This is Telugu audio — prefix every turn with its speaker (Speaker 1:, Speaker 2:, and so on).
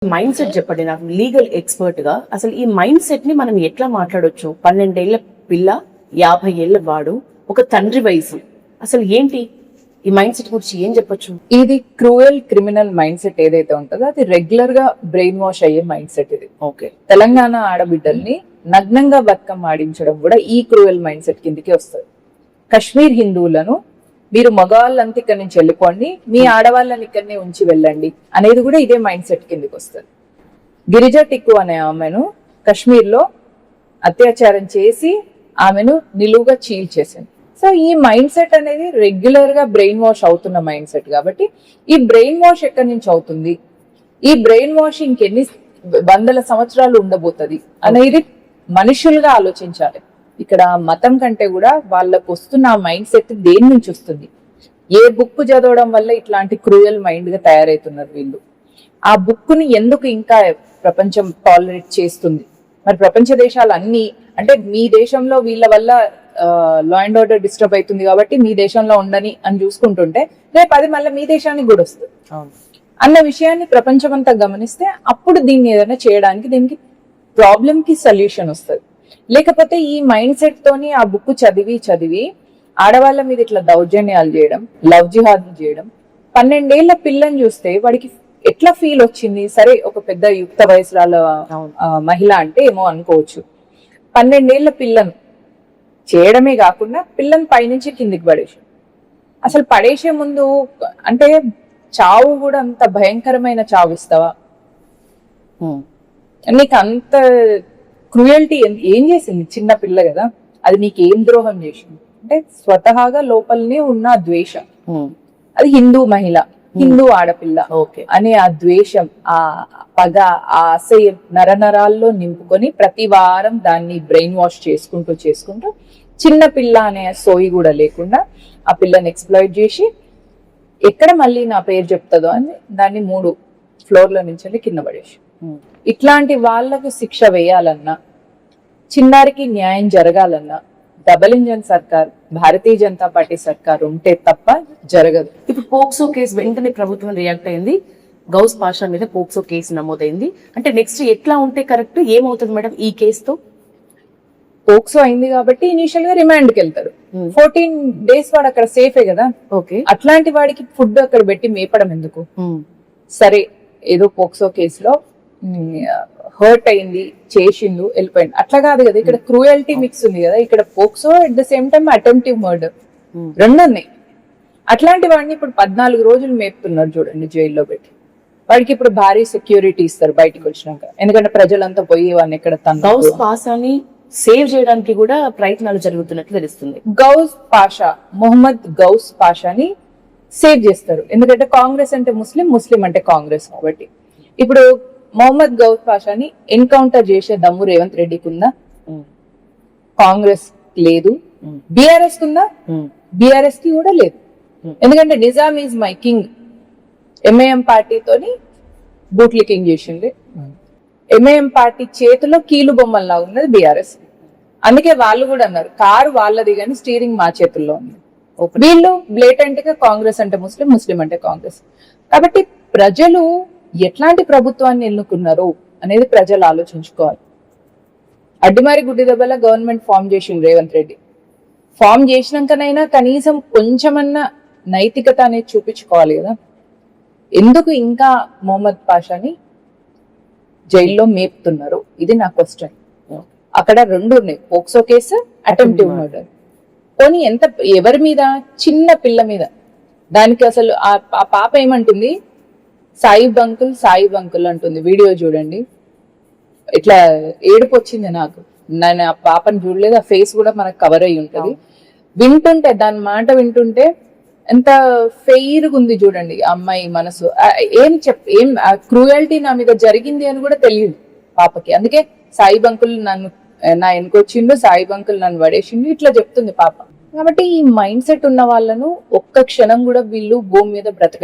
Speaker 1: మైండ్ సెట్ చెప్పండి నాకు, లీగల్ ఎక్స్పర్ట్ గా అసలు ఈ మైండ్ సెట్ ని మనం ఎట్లా మాట్లాడొచ్చు? 12 ఏళ్ల పిల్ల, 50 ఏళ్ల వాడు, ఒక తండ్రి వయసు, అసలు ఏంటి ఈ మైండ్ సెట్ గురించి ఏం చెప్పొచ్చు?
Speaker 2: ఇది క్రూయల్ క్రిమినల్ మైండ్ సెట్ ఏదైతే ఉంటుందో అది రెగ్యులర్ గా బ్రెయిన్ వాష్ అయ్యే మైండ్ సెట్ ఇది.
Speaker 1: ఓకే,
Speaker 2: తెలంగాణ ఆడబిడ్డల్ని నగ్నంగా బతుకమ్మ ఆడించడం కూడా ఈ క్రూయల్ మైండ్ సెట్ కిందకి వస్తుంది. కశ్మీర్ హిందువులను మీరు మగవాళ్ళంతా ఇక్కడి నుంచి వెళ్ళిపోండి, మీ ఆడవాళ్ళని ఇక్కడనే ఉంచి వెళ్ళండి అనేది కూడా ఇదే మైండ్ సెట్ కిందకి వస్తుంది. గిరిజ టిక్కు అనే ఆమెను కశ్మీర్ లో అత్యాచారం చేసి ఆమెను నిలువుగా చీల్చేసింది. సో ఈ మైండ్ సెట్ అనేది రెగ్యులర్ గా బ్రెయిన్ వాష్ అవుతున్న మైండ్ సెట్ కాబట్టి ఈ బ్రెయిన్ వాష్ ఎక్కడి నుంచి అవుతుంది, ఈ బ్రెయిన్ వాష్ ఇంకెన్ని వందల సంవత్సరాలు ఉండబోతుంది అనేది మనుషులుగా ఆలోచించాలి. ఇక్కడ మతం కంటే కూడా వాళ్ళకు వస్తున్న మైండ్ సెట్ దేని నుంచి వస్తుంది, ఏ బుక్ చదవడం వల్ల ఇట్లాంటి క్రూయల్ మైండ్ గా తయారవుతున్నారు వీళ్ళు, ఆ బుక్ ని ఎందుకు ఇంకా ప్రపంచం టాలరేట్ చేస్తుంది. మరి ప్రపంచ దేశాలు అన్ని అంటే మీ దేశంలో వీళ్ళ వల్ల లా అండ్ ఆర్డర్ డిస్టర్బ్ అవుతుంది కాబట్టి మీ దేశంలో ఉండని అని చూసుకుంటుంటే రేపు అది మళ్ళీ మీ దేశానికి కూడా వస్తుంది అన్న విషయాన్ని ప్రపంచం అంతా గమనిస్తే అప్పుడు దీన్ని ఏదైనా చేయడానికి దీనికి ప్రాబ్లం కి సొల్యూషన్ వస్తుంది. లేకపోతే ఈ మైండ్ సెట్ తోని ఆ బుక్ చదివి ఆడవాళ్ళ మీద ఇట్లా దౌర్జన్యాలు చేయడం, లవ్ జిహాద్ చేయడం. 12 ఏళ్ల పిల్లని చూస్తే వాడికి ఎట్లా ఫీల్ వచ్చింది? సరే ఒక పెద్ద యుక్త వయసురాల మహిళ అంటే ఏమో అనుకోవచ్చు. 12 ఏళ్ల పిల్లను చేయడమే కాకుండా పిల్లని పైనుంచి కిందికి పడేసి, అసలు పడేసే ముందు అంటే చావు కూడా అంత భయంకరమైన చావు ఇస్తావా? నీకు అంత క్రూయల్టీ ఏం చేసింది? చిన్న పిల్ల కదా, అది నీకు ఏం ద్రోహం చేసింది? అంటే స్వతహాగా లోపలనే ఉన్న ద్వేషం, అది హిందూ మహిళ, హిందూ ఆడపిల్ల అనే ఆ ద్వేషం, ఆ పగ, ఆ అసహ్యం నరనరాల్లో నింపుకొని ప్రతి వారం దాన్ని బ్రెయిన్ వాష్ చేసుకుంటూ చిన్న పిల్ల అనే సోయి కూడా లేకుండా ఆ పిల్లని ఎక్స్ప్లాయిట్ చేసి ఎక్కడ మళ్ళీ నా పేరు చెప్తుందో అని దాన్ని 3 ఫ్లోర్ల నుంచి కింద పడేసి, ఇట్లాంటి వాళ్లకు శిక్ష వేయాలన్నా, చిన్నారికి న్యాయం జరగాలన్నా డబుల్ ఇంజన్ సర్కార్, భారతీయ జనతా పార్టీ సర్కార్ ఉంటే తప్ప జరగదు.
Speaker 1: ఇప్పుడు పోక్సో కేసు వెంటనే ప్రభుత్వం రియాక్ట్ అయింది, గౌస్ పాషా మీద పోక్సో కేసు నమోదైంది. అంటే నెక్స్ట్ ఎట్లా ఉంటే కరెక్ట్, ఏమవుతుంది మేడం ఈ కేసుతో?
Speaker 2: పోక్సో అయింది కాబట్టి ఇనిషియల్ గా రిమాండ్ కి వెళ్తారు. 14 days వాడు అక్కడ సేఫే కదా.
Speaker 1: ఓకే,
Speaker 2: అట్లాంటి వాడికి ఫుడ్ అక్కడ పెట్టి మేపడం ఎందుకు? సరే ఏదో పోక్సో కేసులో హర్ట్ అయింది, చేసిండు, వెళ్ళిపోయింది, అట్లా కాదు కదా. ఇక్కడ క్రూయల్టీ మిక్స్ ఉంది కదా. ఇక్కడ POCSO at the same time attentive murder రెండు ఉన్నాయి. అట్లాంటి వాడిని ఇప్పుడు 14 రోజులు మేపుతున్నారు చూడండి జైల్లో పెట్టి. వాడికి ఇప్పుడు భారీ సెక్యూరిటీ ఇస్తారు బయటకు వచ్చినాక, ఎందుకంటే ప్రజలంతా పోయి వాడిని ఎక్కడ
Speaker 1: గౌస్ పాషాని సేవ్ చేయడానికి కూడా ప్రయత్నాలు జరుగుతున్నట్లు తెలుస్తుంది.
Speaker 2: గౌస్ పాషా, మొహమ్మద్ గౌస్ పాషాని సేవ్ చేస్తారు, ఎందుకంటే కాంగ్రెస్ అంటే ముస్లిం, ముస్లిం అంటే కాంగ్రెస్ కాబట్టి. ఇప్పుడు మొహమ్మద్ గౌస్ పాషాని ఎన్కౌంటర్ చేసే దమ్ము రేవంత్ రెడ్డికి ఉందా? కాంగ్రెస్ లేదు. బీఆర్ఎస్ కుందా? బీఆర్ఎస్ కి కూడా లేదు. ఎందుకంటే Nizam is my king MIM పార్టీతోని బూట్లికింగ్ చేసింది. ఎంఐఎం పార్టీ చేతిలో కీలు బొమ్మల్లా ఉన్నది బీఆర్ఎస్. అందుకే వాళ్ళు కూడా అన్నారు కారు వాళ్ళది కానీ స్టీరింగ్ మా చేతుల్లో ఉంది. వీళ్ళు బ్లేటెంట్ గా కాంగ్రెస్ అంటే ముస్లిం, ముస్లిం అంటే కాంగ్రెస్. కాబట్టి ప్రజలు ఎట్లాంటి ప్రభుత్వాన్ని ఎన్నుకున్నారు అనేది ప్రజలు ఆలోచించుకోవాలి. అడ్డిమారి గుడ్డి దెబ్బల గవర్నమెంట్ ఫామ్ చేసింది రేవంత్ రెడ్డి. ఫామ్ చేసినాకనైనా కనీసం కొంచెమన్నా నైతికత అనేది చూపించుకోవాలి కదా. ఎందుకు ఇంకా మొహమ్మద్ పాషాని జైల్లో మేపుతున్నారు? ఇది నా క్వశ్చన్. అక్కడ 2 ఉన్నాయి, పోక్సో కేసు, అటెంప్టివ్ మర్డర్. పోనీ ఎంత ఎవరి మీద? చిన్న పిల్ల మీద. దానికి అసలు ఆ పాప ఏమంటుంది? సాయిబ్ అంకుల్ అంటుంది. వీడియో చూడండి, ఇట్లా ఏడుపు వచ్చింది నాకు. నేను ఆ పాపను చూడలేదు, ఆ ఫేస్ కూడా మనకు కవర్ అయ్యి ఉంటది. వింటుంటే దాని మాట వింటుంటే ఎంత ఫెయిర్గా ఉంది చూడండి అమ్మాయి మనసు. ఏం క్రూయల్టీ నా మీద జరిగింది అని కూడా తెలియదు పాపకి. అందుకే సాయిబ్ అంకుల్ నా వెనుకొచ్చిండు, సాయిబ్ అంకుల్ నన్ను పడేసిండు ఇట్లా చెప్తుంది పాప. కాబట్టి ఈ మైండ్ సెట్ ఉన్న వాళ్ళను ఒక్క క్షణం కూడా వీళ్ళు భూమి మీద బ్రతక